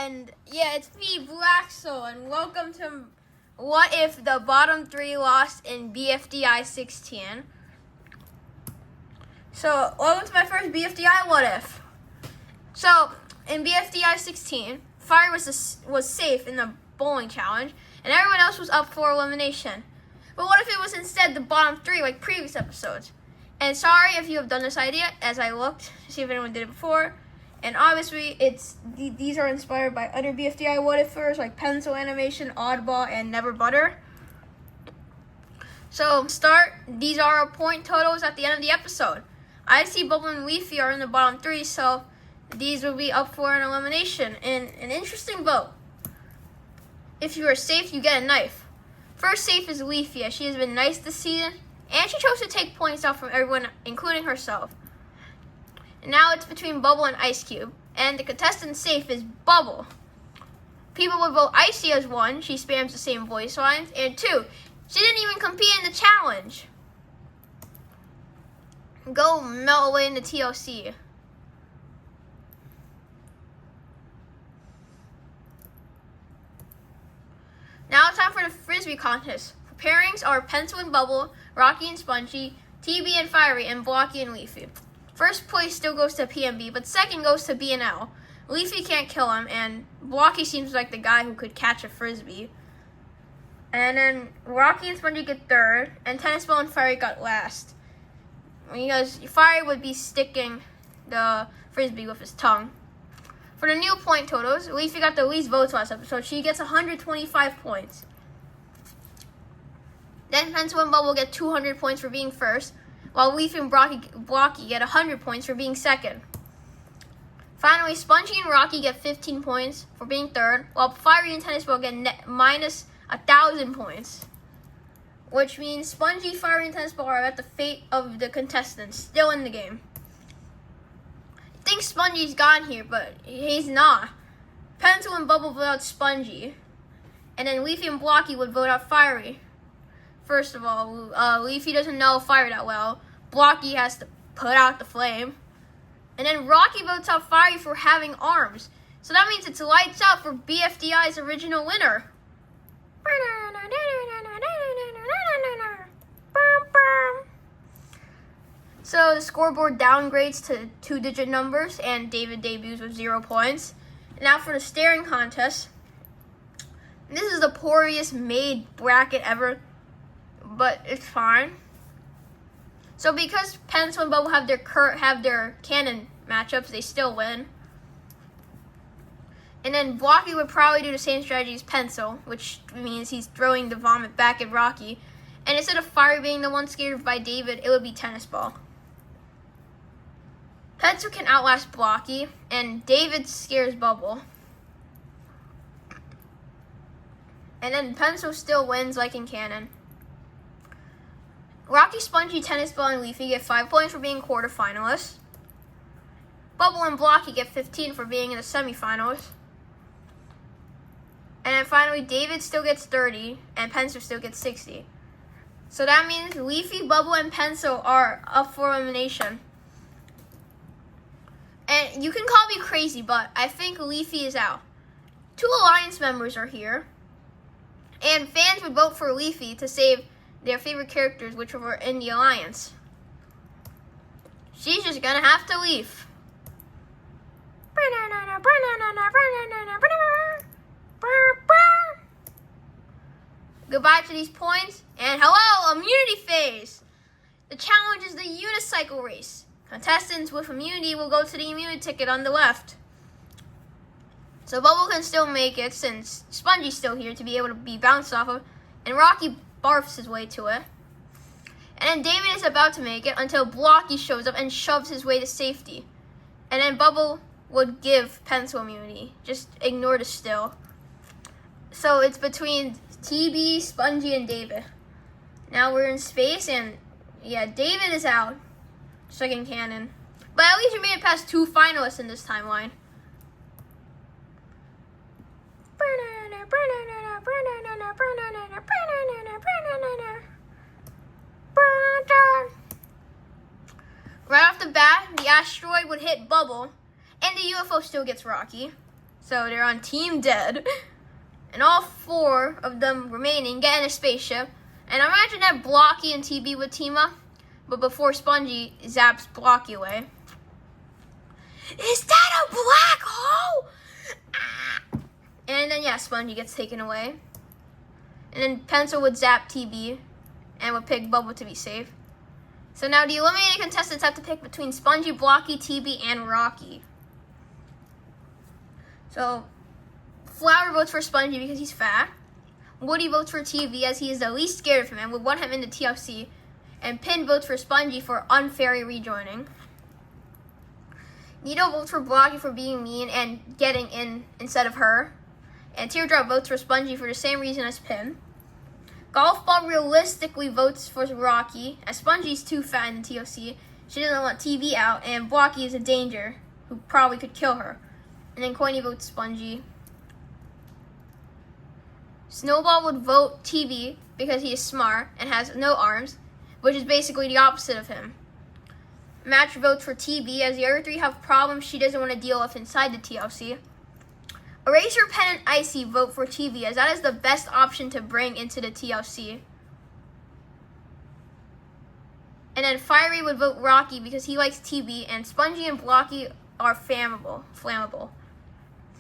And yeah, it's me, BlueAxo, and welcome to What If the Bottom 3 Lost in BFDI 16. So, welcome to my first BFDI What If. So, in BFDI 16, Fire was safe in the bowling challenge, and everyone else was up for elimination. But what if it was instead the bottom 3 like previous episodes? And sorry if you have done this idea, as I looked to see if anyone did it before. And obviously, these are inspired by other BFDI What Ifers like Pencil Animation, Oddball, and Never Butter. So, these are our point totals at the end of the episode. I see Bubble and Leafy are in the bottom 3, so these will be up for an elimination in an interesting vote. If you are safe, you get a knife. First safe is Leafy, as she has been nice this season, and she chose to take points off from everyone, including herself. And now it's between Bubble and Ice Cube, and the contestant safe is Bubble. People would vote Icy as 1, she spams the same voice lines, and 2, she didn't even compete in the challenge. Go melt away in the TLC. Now it's time for the Frisbee contest. Pairings are Pencil and Bubble, Rocky and Spongy, TB and Fiery, and Blocky and Leafy. First place still goes to PMB, but second goes to B&L. Leafy can't kill him, and Blocky seems like the guy who could catch a Frisbee. And then Rocky and Spongy get third, and Tennis Ball and Fiery got last. Because Fiery would be sticking the Frisbee with his tongue. For the new point totals, Leafy got the least votes last episode. She gets 125 points. Then Pencil and Bubble get 200 points for being first, while Leafy and Blocky get 100 points for being second. Finally, Spongy and Rocky get 15 points for being third, while Fiery and Tennis Ball get minus 1,000 points. Which means Spongy, Fiery, and Tennis Ball are at the fate of the contestants, still in the game. I think Spongy's gone here, but he's not. Pencil and Bubble vote out Spongy, and then Leafy and Blocky would vote out Fiery. First of all, Leafy doesn't know Fire that well. Blocky has to put out the flame. And then Rocky votes out Fiery for having arms. So that means it's lights out for BFDI's original winner. So the scoreboard downgrades to 2-digit numbers, and David debuts with 0 points. And now for the staring contest. This is the poorest made bracket ever, but it's fine. So because Pencil and Bubble have their canon matchups, they still win. And then Blocky would probably do the same strategy as Pencil, which means he's throwing the vomit back at Rocky. And instead of Fire being the one scared by David, it would be Tennis Ball. Pencil can outlast Blocky, and David scares Bubble. And then Pencil still wins like in canon. Rocky, Spongy, Tennis Ball, and Leafy get 5 points for being quarterfinalists. Bubble and Blocky get 15 for being in the semifinals. And then finally, David still gets 30, and Pencil still gets 60. So that means Leafy, Bubble, and Pencil are up for elimination. And you can call me crazy, but I think Leafy is out. 2 Alliance members are here. And fans would vote for Leafy to save their favorite characters, which were in the Alliance. She's just gonna have to leave. Goodbye to these points, and hello, immunity phase! The challenge is the unicycle race. Contestants with immunity will go to the immunity ticket on the left. So Bubble can still make it, since Spongy's still here to be able to be bounced off of, and Rocky barfs his way to it. And then David is about to make it until Blocky shows up and shoves his way to safety. And then Bubble would give Pencil immunity. Just ignore the still. So it's between TB, Spongy, and David. Now we're in space, and yeah, David is out. Just like in canon. But at least we made it past 2 finalists in this timeline. Right off the bat, the asteroid would hit Bubble, and the UFO still gets Rocky. So they're on Team Dead. And all 4 of them remaining get in a spaceship. And imagine that Blocky and TB would team up, but before Spongy zaps Blocky away. Is that a black hole? Ah. And then, yeah, Spongy gets taken away. And then Pencil would zap TB and would pick Bubble to be safe. So now the eliminated contestants have to pick between Spongy, Blocky, TB, and Rocky. So Flower votes for Spongy because he's fat. Woody votes for TV as he is the least scared of him and would want him in the TLC. And Pin votes for Spongy for unfairly rejoining. Nito votes for Blocky for being mean and getting in instead of her. And Teardrop votes for Spongy for the same reason as Pin. Golf Ball realistically votes for Rocky, as Spongy's too fat in the TLC. She doesn't want TV out, and Blocky is a danger who probably could kill her. And then Coiny votes Spongy. Snowball would vote TV because he is smart and has no arms, which is basically the opposite of him. Match votes for TV as the other 3 have problems she doesn't want to deal with inside the TLC. Eraser, Pen, and Icy vote for TV as that is the best option to bring into the TLC. And then Fiery would vote Rocky because he likes TV, and Spongy and Blocky are flammable.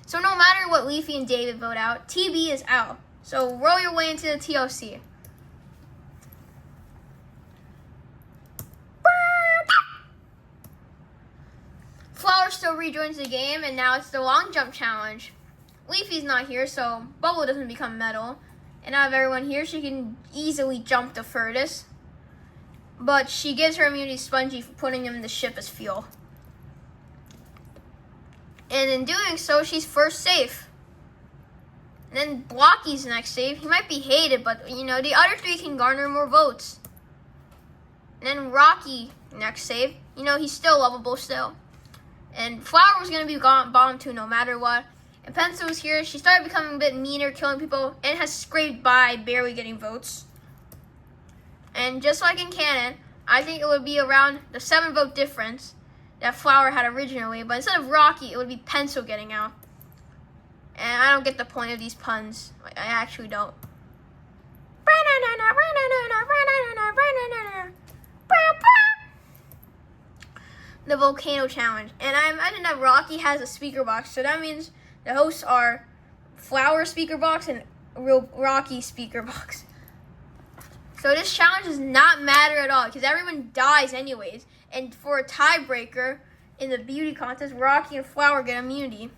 So no matter what Leafy and David vote out, TB is out. So roll your way into the TLC. Flower still rejoins the game, and now it's the long jump challenge. Leafy's not here, so Bubble doesn't become metal. And out of everyone here, she can easily jump the furthest. But she gives her immunity to Spongy for putting him in the ship as fuel. And in doing so, she's first safe. And then Blocky's next save. He might be hated, but the other 3 can garner more votes. And then Rocky next save. He's still lovable still. And Flower was going to be bottom 2 no matter what. And Pencil was here. She started becoming a bit meaner, killing people, and has scraped by, barely getting votes. And just like in canon, I think it would be around the 7-vote difference that Flower had originally. But instead of Rocky, it would be Pencil getting out. And I don't get the point of these puns. I actually don't. The Volcano Challenge. And I imagine that Rocky has a speaker box. So that means the hosts are Flower speaker box and Rocky speaker box. So this challenge does not matter at all because everyone dies anyways. And for a tiebreaker in the beauty contest, Rocky and Flower get immunity.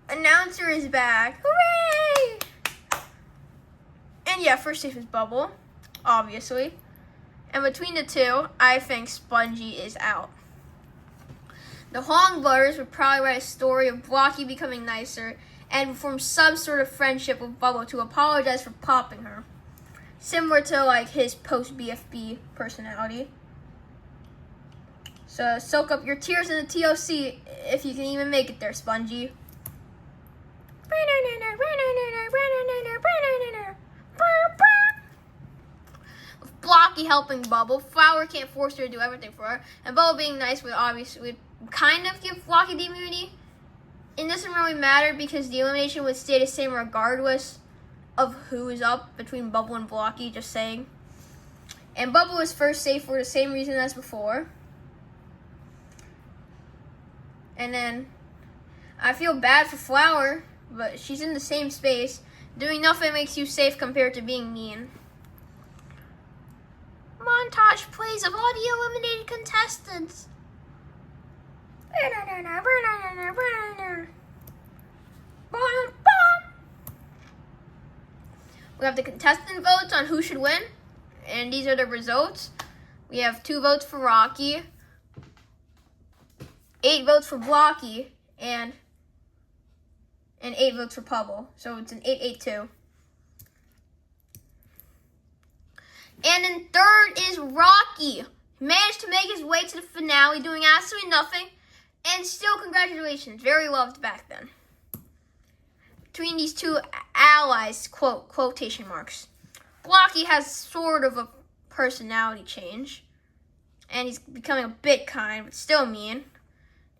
Announcer is back. Hooray! And yeah, first safe is Bubble, obviously. And between the 2, I think Spongy is out. The Hong Brothers would probably write a story of Blocky becoming nicer and form some sort of friendship with Bubble to apologize for popping her. Similar to his post-BFB personality. So soak up your tears in the TLC if you can even make it there, Spongy. With Blocky helping Bubble, Flower can't force her to do everything for her, and Bubble being nice would obviously kind of give Blocky the immunity. It doesn't really matter because the elimination would stay the same regardless of who is up between Bubble and Blocky, just saying. And Bubble is first safe for the same reason as before. And then I feel bad for Flower, but she's in the same space. Doing nothing makes you safe compared to being mean. Montage plays of all the eliminated contestants. We have the contestant votes on who should win, and these are the results. We have 2 votes for Rocky, 8 votes for Blocky, and 8 votes for Bubble. So it's an 8-8-2. And in third is Rocky. He managed to make his way to the finale, doing absolutely nothing. And still, congratulations. Very loved back then. Between these 2 allies, quotation marks, Blocky has sort of a personality change. And he's becoming a bit kind, but still mean.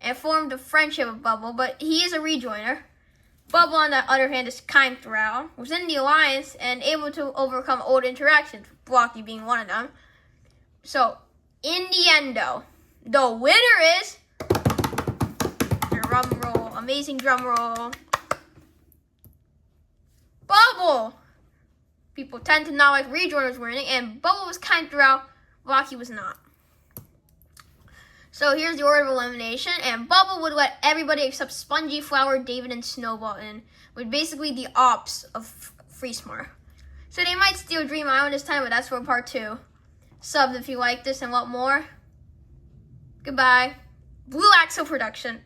and formed a friendship with Bubble, but he is a rejoiner. Bubble, on the other hand, is kind throughout, was in the alliance and able to overcome old interactions, Blocky being one of them. So, in the end, though, the winner is, drum roll, amazing drum roll, Bubble. People tend to not like rejoiners winning, and Bubble was kind throughout, Blocky was not. So here's the order of elimination, and Bubble would let everybody except Spongy, Flower, David, and Snowball in, with basically the ops of Freesmart. So they might steal Dream Island this time, but that's for part 2. Sub if you like this and want more. Goodbye. BlueAxo production.